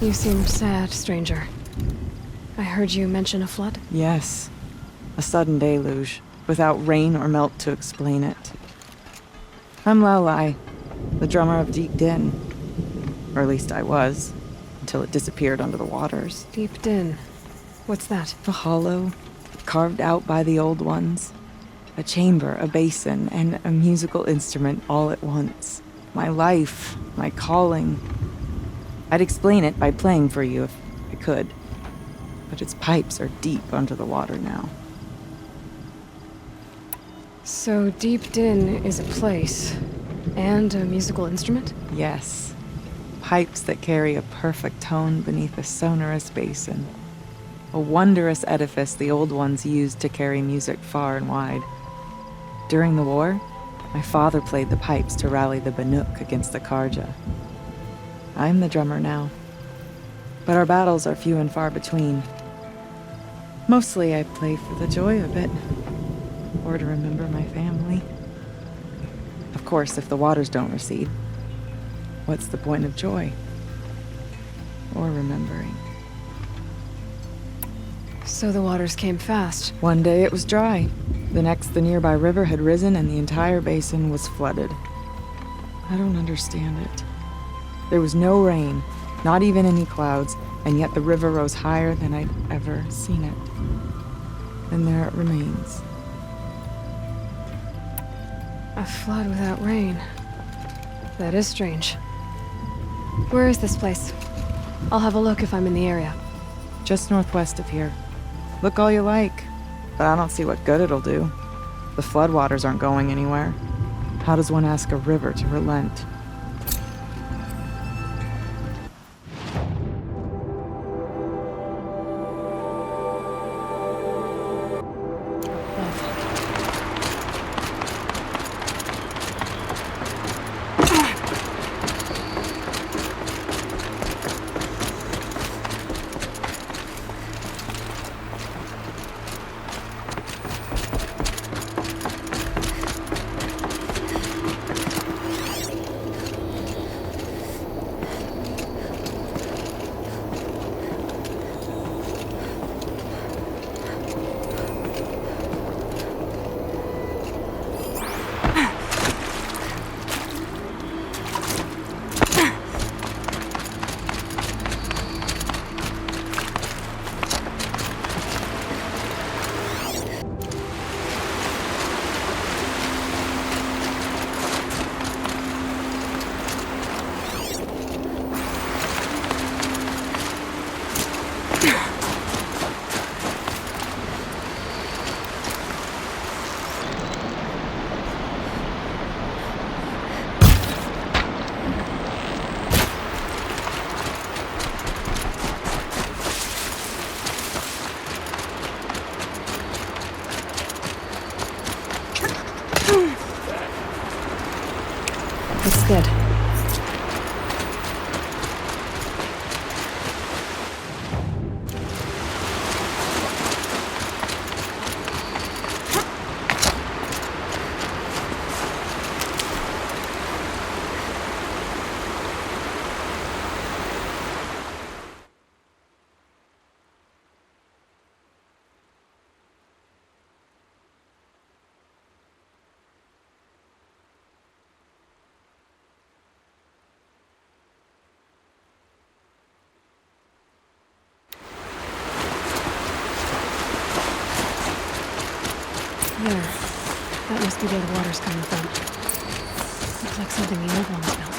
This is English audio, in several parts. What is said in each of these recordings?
You seem sad, stranger. I heard you mention a flood? Yes. A sudden deluge, without rain or melt to explain it. I'm Aloy, the drummer of Deep Din. Or at least I was, until it disappeared under the waters. Deep Din. What's that? A hollow, carved out by the old ones. A chamber, a basin, and a musical instrument all at once. My life, my calling. I'd explain it by playing for you if I could. But its pipes are deep under the water now. So Deep Din is a place, and a musical instrument? Yes. Pipes that carry a perfect tone beneath a sonorous basin. A wondrous edifice the old ones used to carry music far and wide. During the war, my father played the pipes to rally the Banuk against the Karja. I'm the drummer now. But our battles are few and far between. Mostly I play for the joy of it. Or to remember my family. Of course, if the waters don't recede, what's the point of joy? Or remembering? So the waters came fast. One day it was dry. The next, the nearby river had risen and the entire basin was flooded. I don't understand it. There was no rain, not even any clouds, and yet the river rose higher than I'd ever seen it. And there it remains. A flood without rain. That is strange. Where is this place? I'll have a look if I'm in the area. Just northwest of here. Look all you like, but I don't see what good it'll do. The floodwaters aren't going anywhere. How does one ask a river to relent? It's good. There. That must be where the water's coming from. Looks like something the old ones built.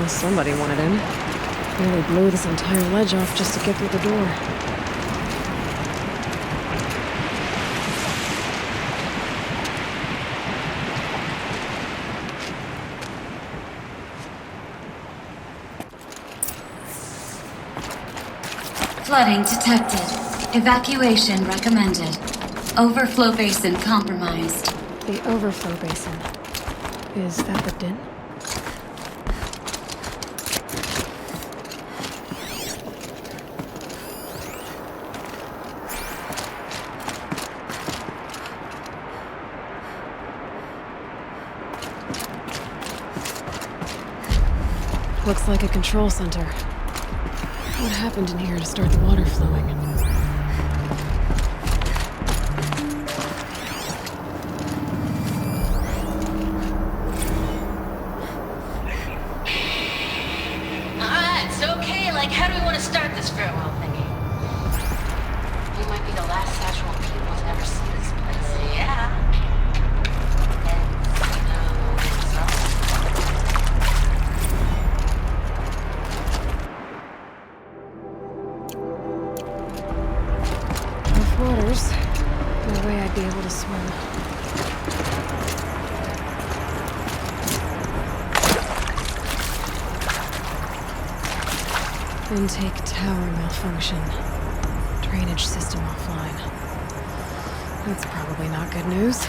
Well, somebody wanted in. Nearly blew this entire ledge off just to get through the door. Flooding detected. Evacuation recommended. Overflow basin compromised. The overflow basin. Is that the din? Looks like a control center. What happened in here to start the water flowing? It's okay. Like, how do we want to start this farewell thingy? We might be the last Satchel people to ever see this place. Yeah. Waters. No way I'd be able to swim. Intake tower malfunction. Drainage system offline. That's probably not good news.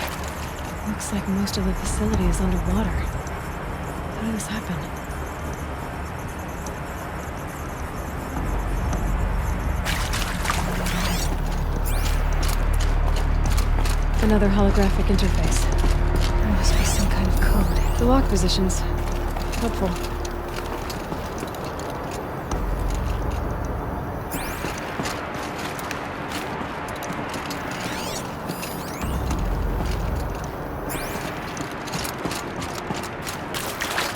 Looks like most of the facility is underwater. How did this happen? Another holographic interface. There must be some kind of code. The lock positions. Helpful.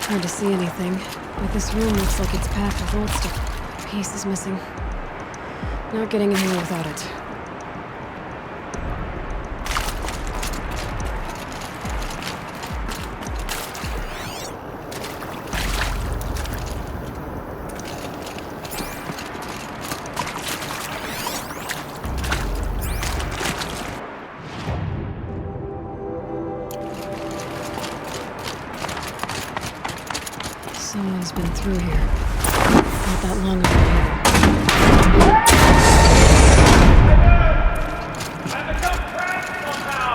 Hard to see anything, but this room looks like it's packed with old stuff. A piece is missing. Not getting in here without it. Someone's been through here. Not that long ago either. I've become trapped somehow!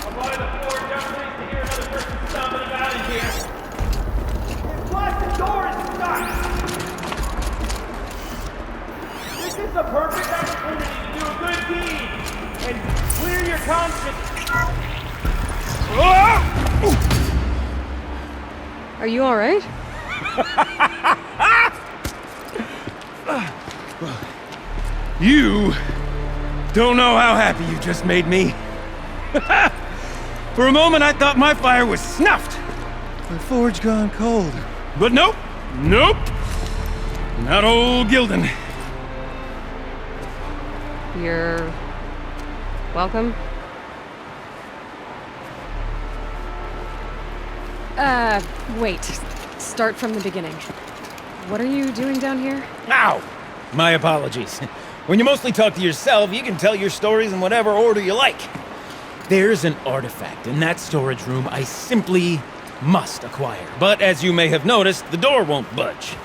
I'll buy the floor jumpers to hear another person stomping about in here. Plus, the door is stuck! This is the perfect opportunity to do a good deed and clear your conscience. Are you alright? You don't know how happy you just made me. For a moment, I thought my fire was snuffed. The forge gone cold. But nope, nope. Not old Gildun. You're... welcome? Wait. Start from the beginning. What are you doing down here? Ow! My apologies. When you mostly talk to yourself, you can tell your stories in whatever order you like. There's an artifact in that storage room I simply must acquire. But as you may have noticed, the door won't budge.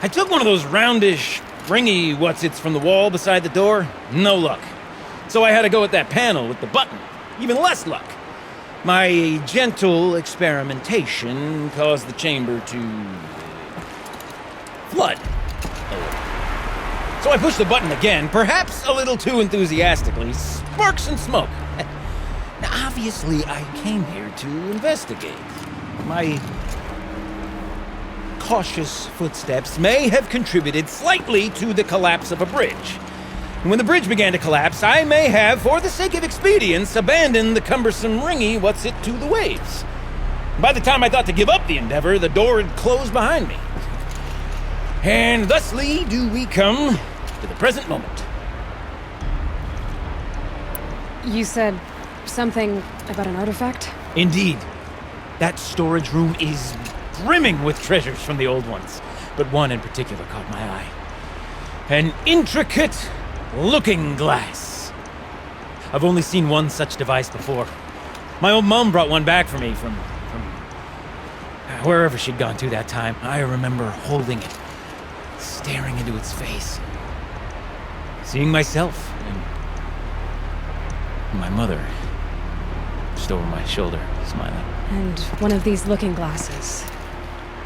I took one of those roundish, ringy what's-its from the wall beside the door. No luck. So I had to go with that panel with the button. Even less luck. My gentle experimentation caused the chamber to... flood. So I pushed the button again, perhaps a little too enthusiastically. Sparks and smoke. Now, obviously, I came here to investigate. My cautious footsteps may have contributed slightly to the collapse of a bridge. And when the bridge began to collapse, I may have, for the sake of expedience, abandoned the cumbersome ringy what's-it to the waves. By the time I thought to give up the endeavor, the door had closed behind me. And thusly do we come to the present moment. You said something about an artifact? Indeed. That storage room is brimming with treasures from the old ones, but one in particular caught my eye. An intricate looking glass. I've only seen one such device before. My old mom brought one back for me from wherever she'd gone to that time. I remember holding it, staring into its face, seeing myself and my mother just over my shoulder, smiling. And one of these looking glasses.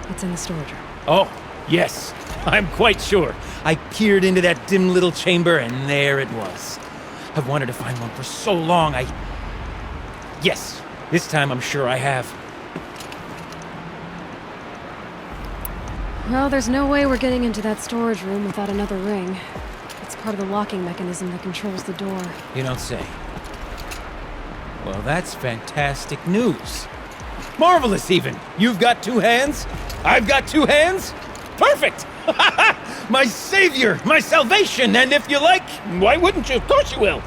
It's in the storage room. Oh, yes, I'm quite sure. I peered into that dim little chamber, and there it was. I've wanted to find one for so long. Yes, this time I'm sure I have. Well, there's no way we're getting into that storage room without another ring. It's part of the locking mechanism that controls the door. You don't say. Well, that's fantastic news. Marvelous, even. You've got two hands. I've got two hands. Perfect! My savior, my salvation, and if you like, why wouldn't you? Of course you will.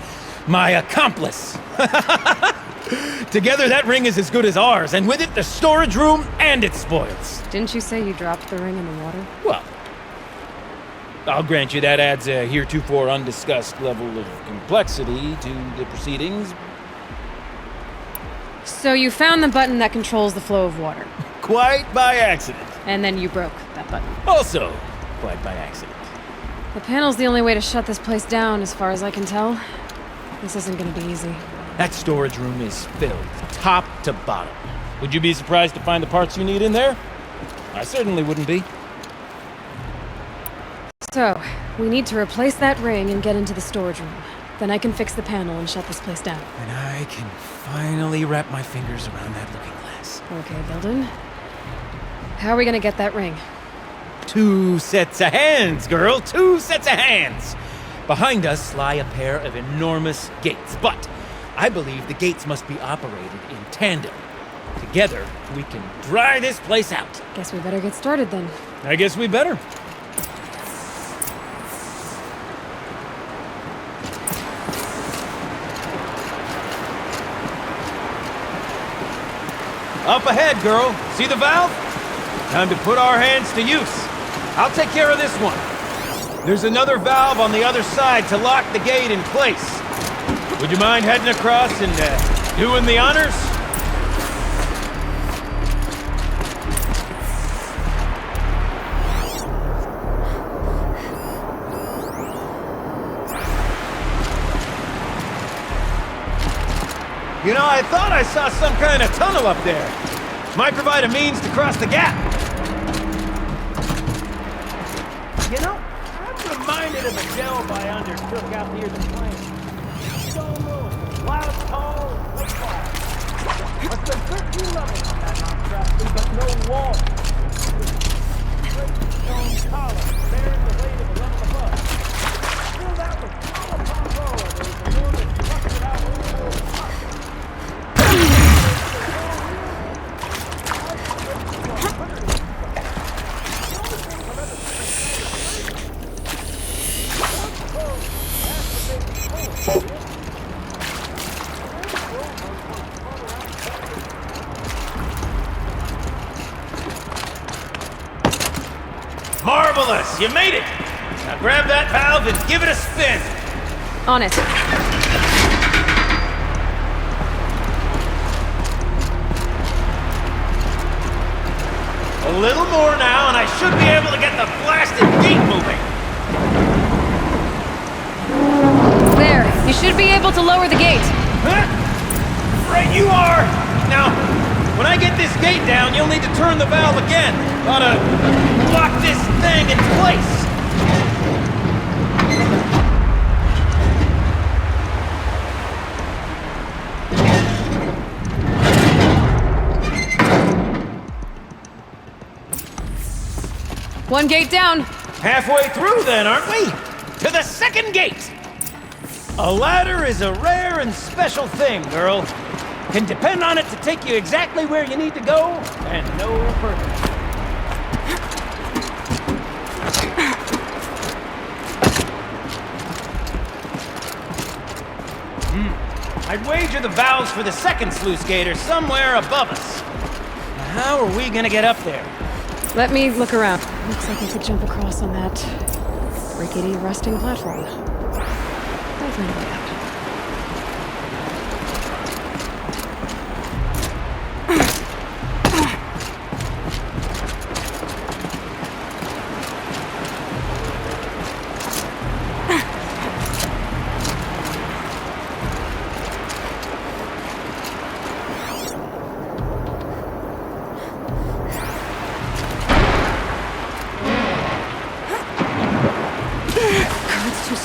My accomplice. Together, that ring is as good as ours, and with it, the storage room and its spoils. Didn't you say you dropped the ring in the water? Well, I'll grant you that adds a heretofore undiscussed level of complexity to the proceedings. So you found the button that controls the flow of water. Quite by accident. And then you broke that button. Also, quite by accident. The panel's the only way to shut this place down, as far as I can tell. This isn't gonna be easy. That storage room is filled, top to bottom. Would you be surprised to find the parts you need in there? I certainly wouldn't be. So, we need to replace that ring and get into the storage room. Then I can fix the panel and shut this place down. And I can finally wrap my fingers around that looking glass. Okay, Gildun. How are we gonna get that ring? 2 sets of hands, girl! 2 sets of hands! Behind us lie a pair of enormous gates, but I believe the gates must be operated in tandem. Together, we can dry this place out. Guess we better get started then. I guess we better. Up ahead, girl. See the valve? Time to put our hands to use. I'll take care of this one. There's another valve on the other side to lock the gate in place. Would you mind heading across and doing the honors? You know, I thought I saw some kind of tunnel up there. Might provide a means to cross the gap. You know, I'm reminded of a Delve I undertook out near the plain. Stone room, loud, tall, and quiet. But the 13 levels on that monstrosity, but no walls. Great stone column bearing the weight of the level above. Filled out with row upon row of those enormous clustered out windows. Marvelous! You made it! Now grab that valve and give it a spin! On it. A little more now, and I should be able to get the blasted gate moving! There. You should be able to lower the gate. Huh? Right you are! Now, when I get this gate down, you'll need to turn the valve again. Ought to lock this thing in place. One gate down. Halfway through then, aren't we? To the second gate! A ladder is a rare and special thing, girl. Can depend on it to take you exactly where you need to go, and no further. I'd wager wager the valves for the second sluice gate are somewhere above us. Now, how are we gonna get up there? Let me look around. Looks like I could jump across on that rickety rusting platform. I'll find a way out.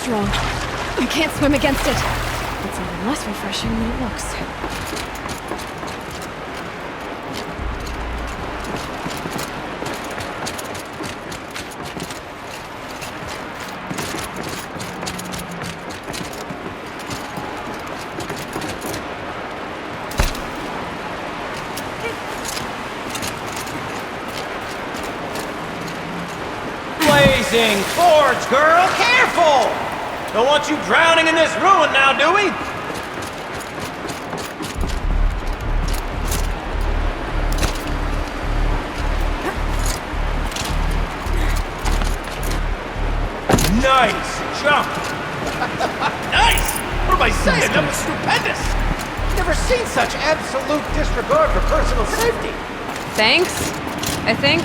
Strong. I can't swim against it. It's even less refreshing than it looks. Blazing forge, girl! Careful! Don't want you drowning in this ruin now, do we? Nice jump! Nice! What am I saying? That was stupendous! Never seen such absolute disregard for personal safety. Thanks, I think.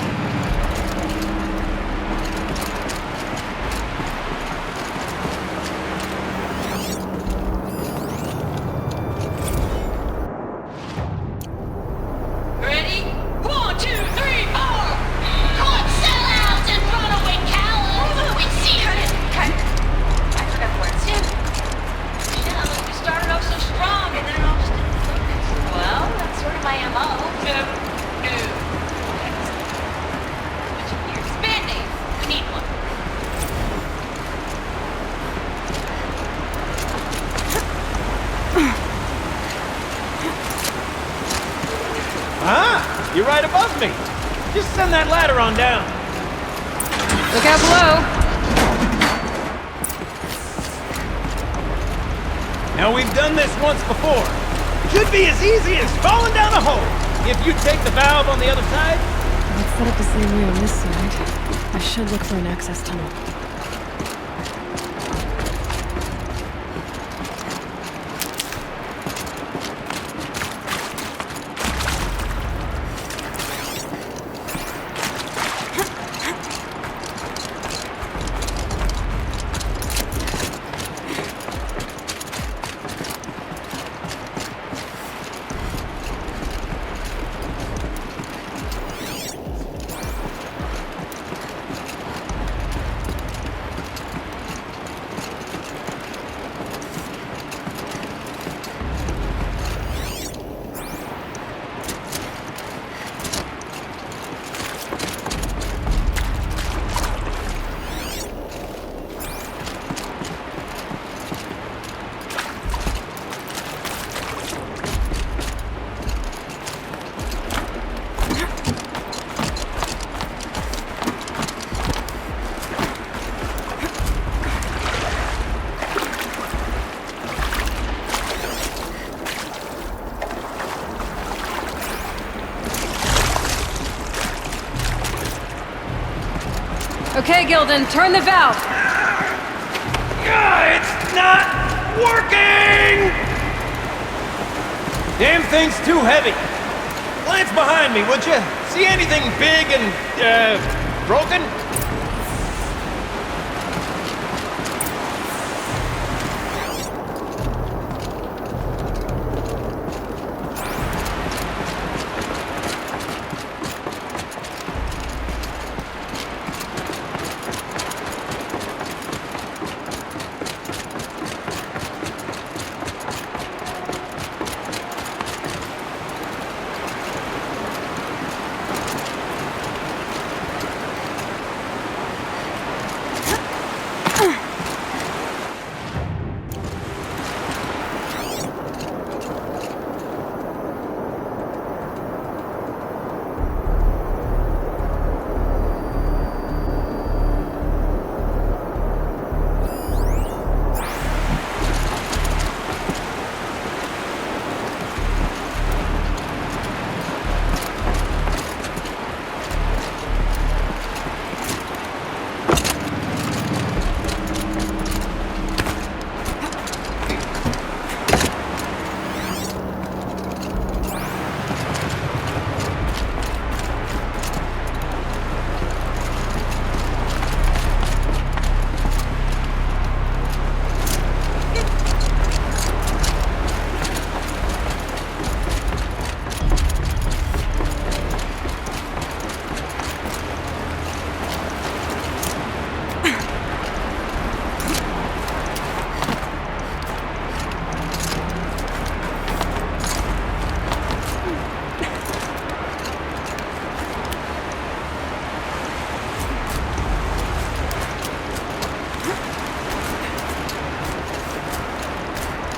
You're right above me. Just send that ladder on down. Look out below. Now we've done this once before. Should be as easy as falling down a hole. If you take the valve on the other side. Let's set up the same way on this side. I should look for an access tunnel. Okay, Gildun, turn the valve! It's not working! Damn thing's too heavy. Glance behind me, would you? See anything big and, broken?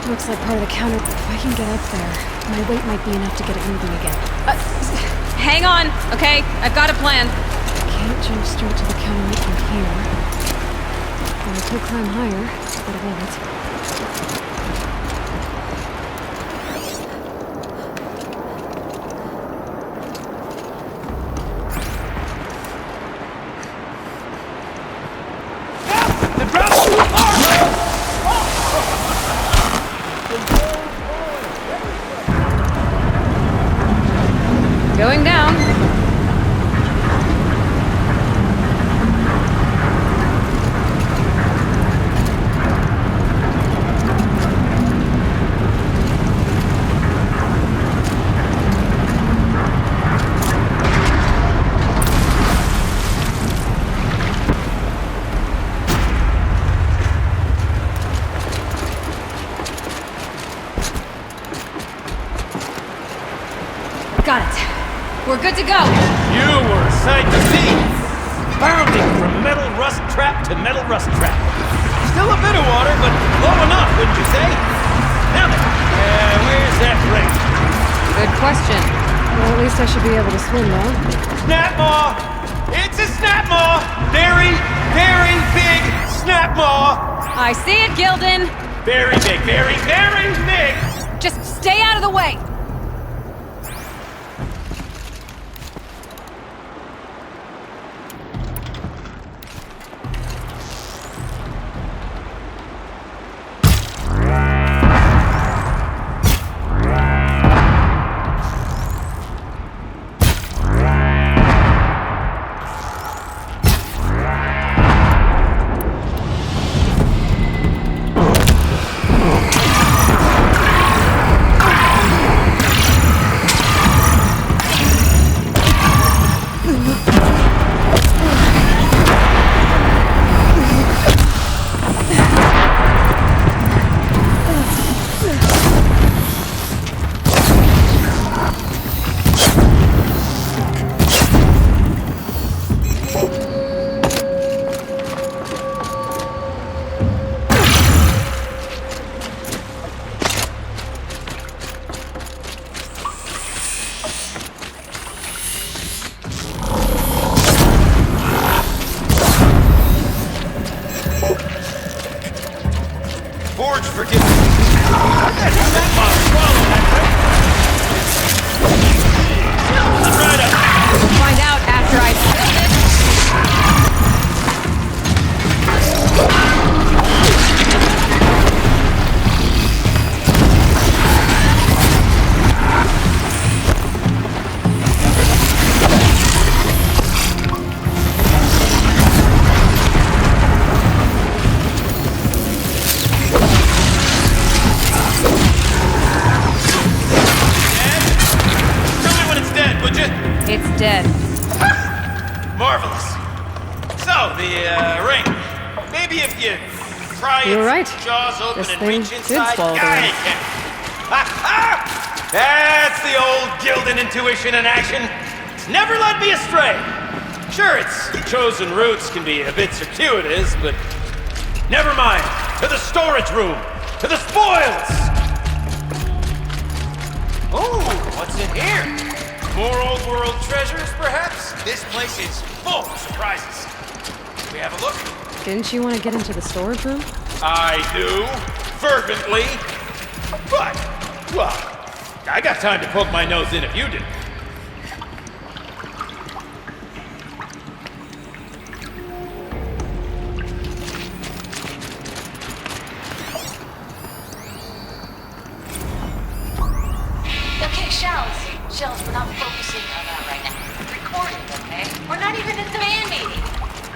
Looks like part of the counter. If I can get up there, my weight might be enough to get it moving again. Hang on, okay? I've got a plan. Can't jump straight to the counter from here. But I could climb higher, but I won't. Going down. Got it. We're good to go. You were a sight to see. Bounding from metal rust trap to metal rust trap. Still a bit of water, but low enough, wouldn't you say? Now then, where's that ring? Good question. Well, at least I should be able to swim now. Snap maw! It's a snap maw! Very, very big snap maw! I see it, Gildun. Very big, very, very big! Just stay out of the way. Forge forgiveness. That maw swallowed that thing. Right up. We'll find out after I build it. It's dead. Marvelous. So, the ring. Maybe if you pry You're its right. jaws open This and thing reach did inside. swallow the I ring. can. That's the old Gildun intuition in action. It's never led me astray. Sure, its chosen routes can be a bit circuitous, but never mind. To the storage room. To the spoils. Oh, what's in here? More old world treasures, perhaps? This place is full of surprises. Can we have a look? Didn't you want to get into the storage room? I do, fervently. But, well, I got time to poke my nose in if you did. Okay, Shells, we're not focusing on that right now. We're recording, okay? We're not even in the band meeting.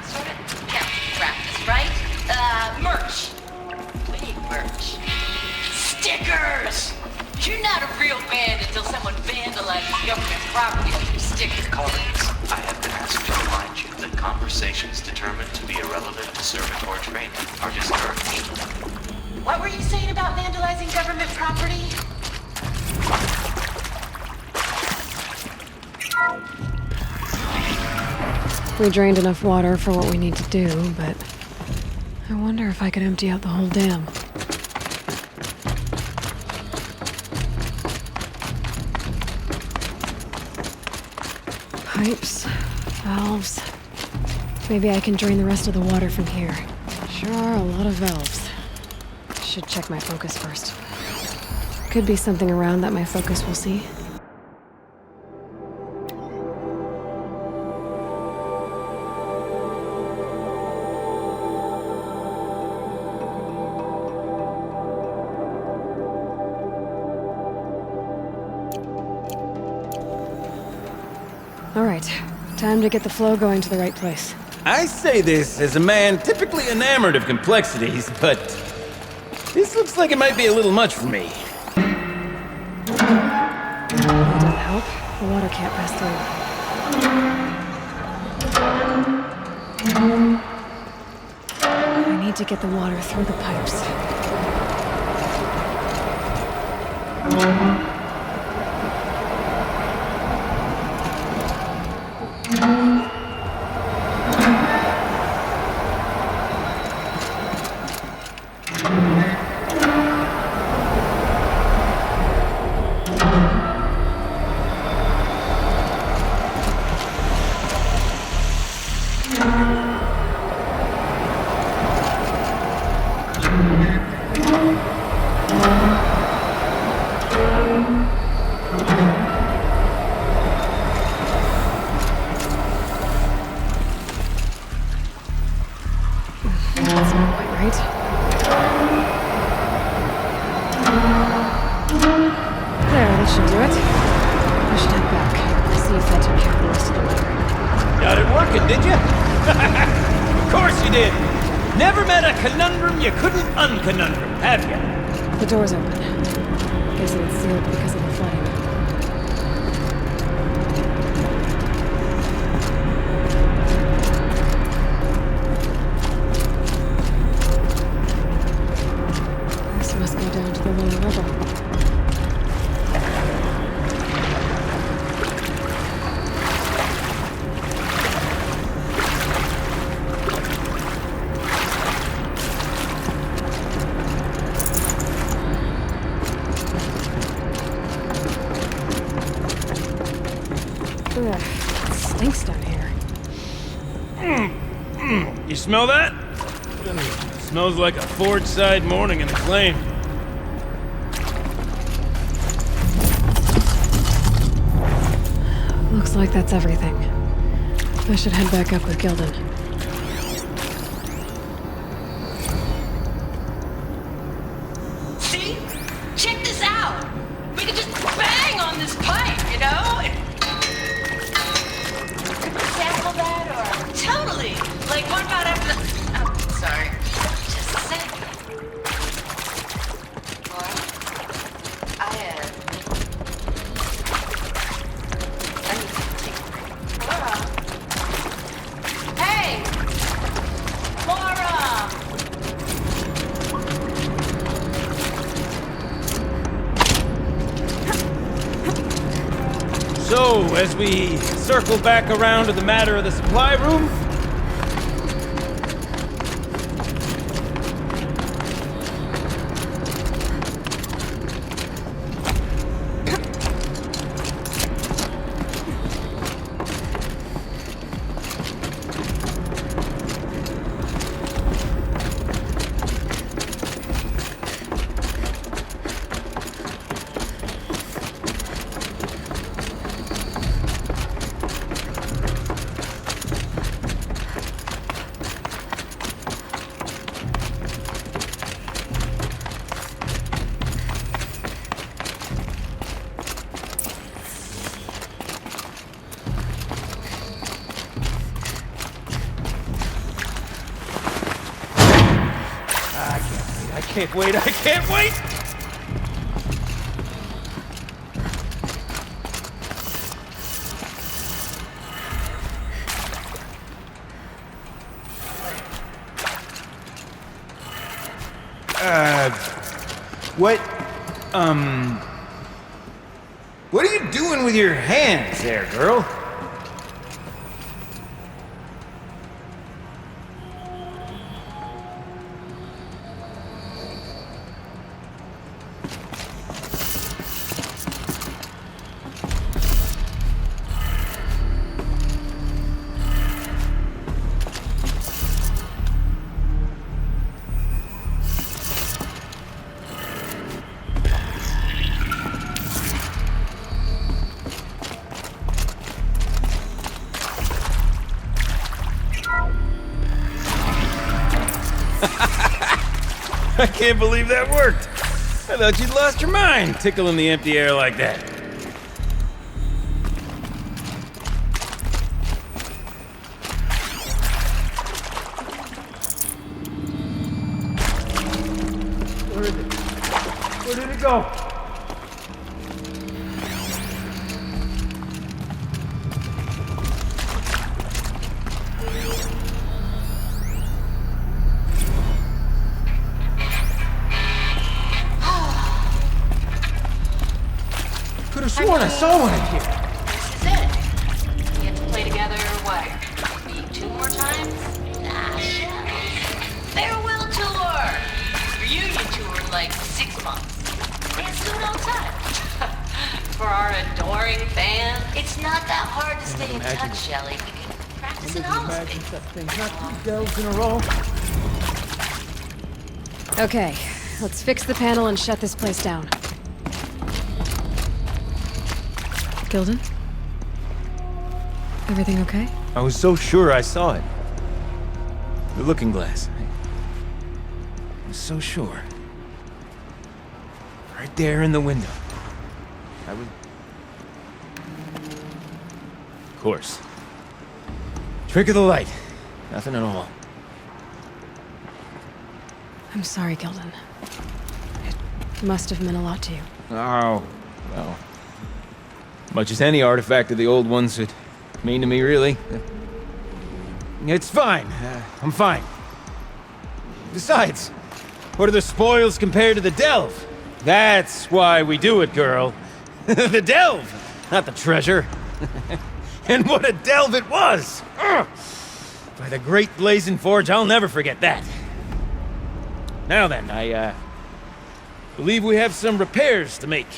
Sort of counting practice, right? Merch. We need merch. Stickers! You're not a real band until someone vandalizes government property with your stickers. Colleagues, I have been asked to remind you that conversations determined to be irrelevant to servitor training are discouraged. What were you saying about vandalizing government property? We drained enough water for what we need to do, but I wonder if I could empty out the whole dam. Pipes, valves. Maybe I can drain the rest of the water from here. Sure are a lot of valves. Should check my focus first. Could be something around that my focus will see. All right, time to get the flow going to the right place. I say this as a man typically enamored of complexities, but this looks like it might be a little much for me. That doesn't help. The water can't pass through. I need to get the water through the pipes. That's not quite right. There, that should do it. I should head back. See if that took care of the rest of the water. Got it working, did you? Of course you did. Never met a conundrum you couldn't unconundrum, have you? The door's open. Guessing it's sealed because of the flooding. This must go down to the lower level. Ugh, it stinks down here. You smell that? Smells like a forge side morning in the claim. Looks like that's everything. I should head back up with Gildun. See? Check this out! We could just bang on this pipe, you know? Could we sample that, or? Totally! Like, what about after the... Oh, sorry. Just a sec. Laura? I need to take a break. Laura? Hey! Laura! So, as we circle back around to the matter of the supply room, I can't wait! What are you doing with your hands there, girl? I can't believe that worked. I thought you'd lost your mind, tickling the empty air like that. Where is it? Where did it go? Could have sworn I saw one in here. This is it. We get to play together, what? Maybe 2 more times? Nah, shells. Farewell tour! Reunion tour in like 6 months. And soon outside. For our adoring fans, it's not that hard to stay in touch, Shelly. We can practice in Hollisby. Not 2 delves in a row. Okay, let's fix the panel and shut this place down. Gildun? Everything okay? I was so sure I saw it. The looking glass. I was so sure. Right there in the window. I was... Of course. Trick of the light. Nothing at all. I'm sorry, Gildun. It must have meant a lot to you. Oh, well. Much as any artifact of the old ones would mean to me, really. It's fine. I'm fine. Besides, what are the spoils compared to the delve? That's why we do it, girl. The delve, not the treasure. And what a delve it was! Ugh. By the great blazing forge, I'll never forget that. Now then, I believe we have some repairs to make.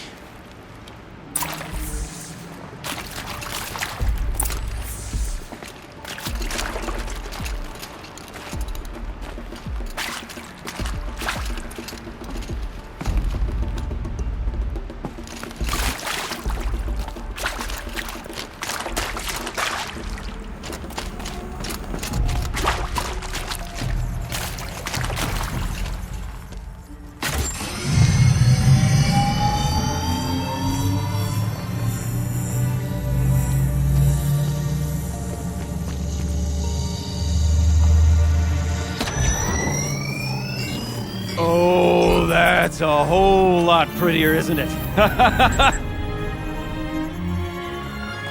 Oh, that's a whole lot prettier, isn't it?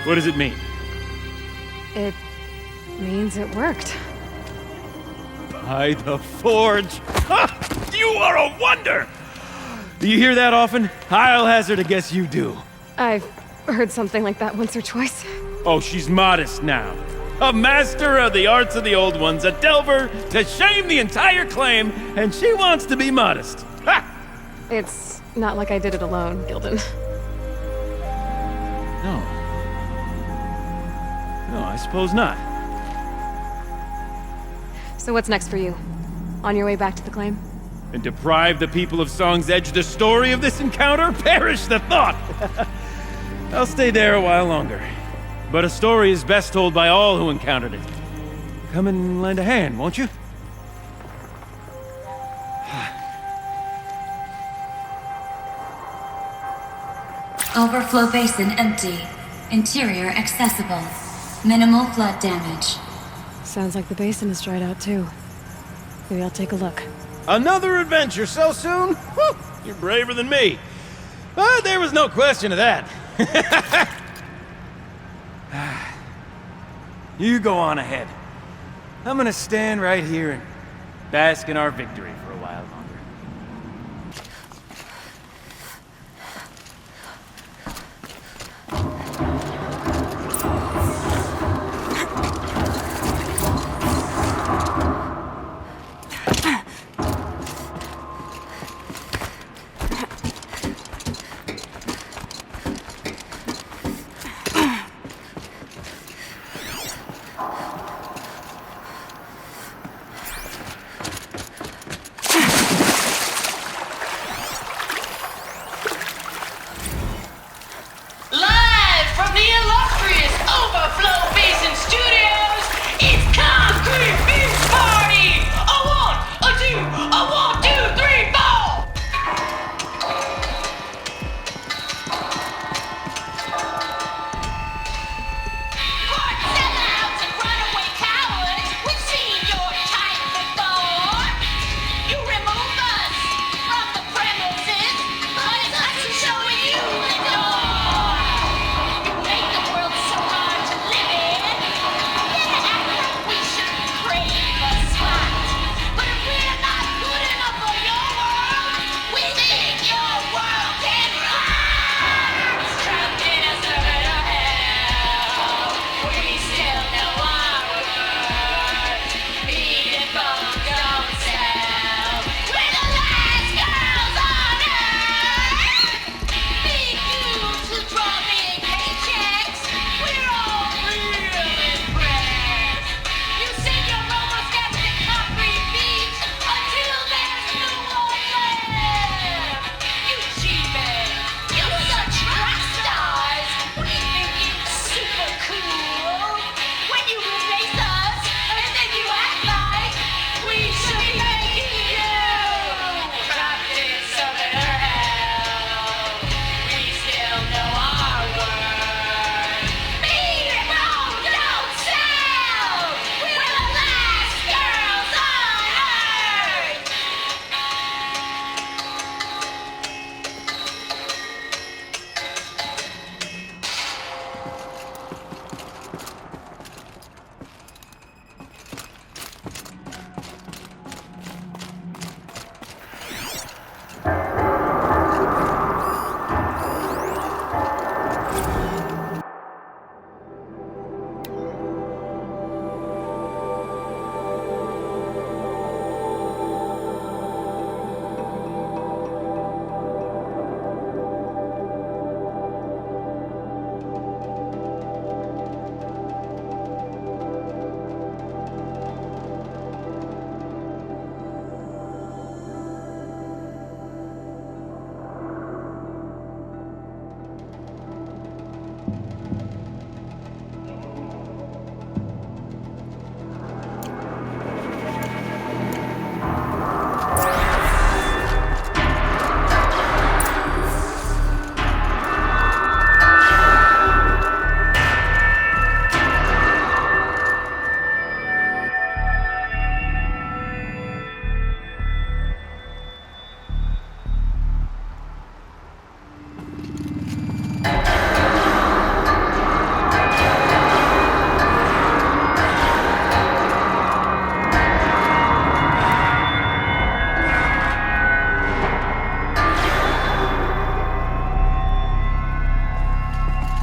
What does it mean? It means it worked. By the forge! Ha! You are a wonder! Do you hear that often? I'll hazard a guess you do. I've heard something like that once or twice. Oh, she's modest now. A master of the arts of the old ones, a delver to shame the entire claim, and she wants to be modest. Ha! It's not like I did it alone, Gildun. No. No, I suppose not. So what's next for you? On your way back to the claim? And deprive the people of Song's Edge the story of this encounter? Perish the thought! I'll stay there a while longer. But a story is best told by all who encountered it. Come and lend a hand, won't you? Overflow basin empty. Interior accessible. Minimal flood damage. Sounds like the basin is dried out too. Maybe I'll take a look. Another adventure so soon? Whew, you're braver than me. But there was no question of that. You go on ahead. I'm gonna stand right here and bask in our victory for a while longer.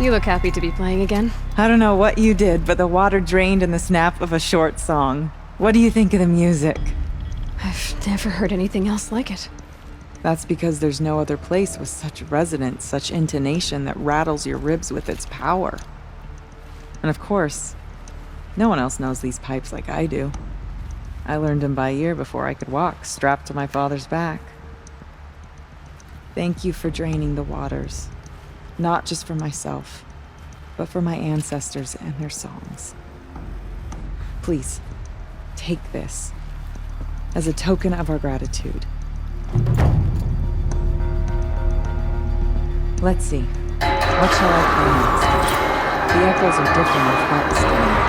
You look happy to be playing again. I don't know what you did, but the water drained in the snap of a short song. What do you think of the music? I've never heard anything else like it. That's because there's no other place with such resonance, such intonation that rattles your ribs with its power. And of course, no one else knows these pipes like I do. I learned them by ear before I could walk, strapped to my father's back. Thank you for draining the waters. Not just for myself, but for my ancestors and their songs. Please, take this as a token of our gratitude. Let's see. What shall I play next? The echoes are different with wet stone.